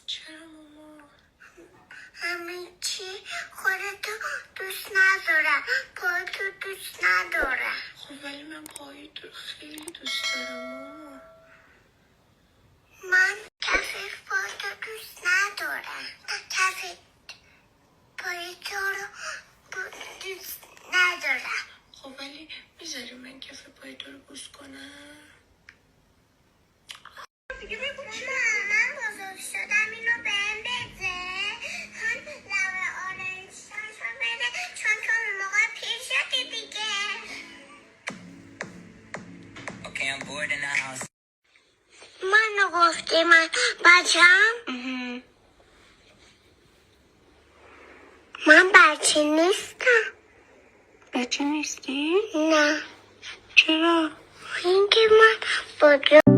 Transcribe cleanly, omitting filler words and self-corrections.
چرا ماما؟ همه چی خودتو دوست ندارم، پایتو دوست ندارم. خب ولی من پایی تو خیلی دوست دارم ماما. من کف پایتو دوست ندارم. کف پایتو رو دوست ندارم. خب ولی میذاری من کف پای تو رو بوس کنم؟ من بزرگ شدم اینو بهم بده. هم لبه آرنج‌تاشو بده چون تو اون موقع پیر شدی دیگه. Okay, I'm bored in the house. منو گفتی من بچم؟ من بچه نیستم. بچه نیستی؟ نه. چرا؟ اینکه من بزرگ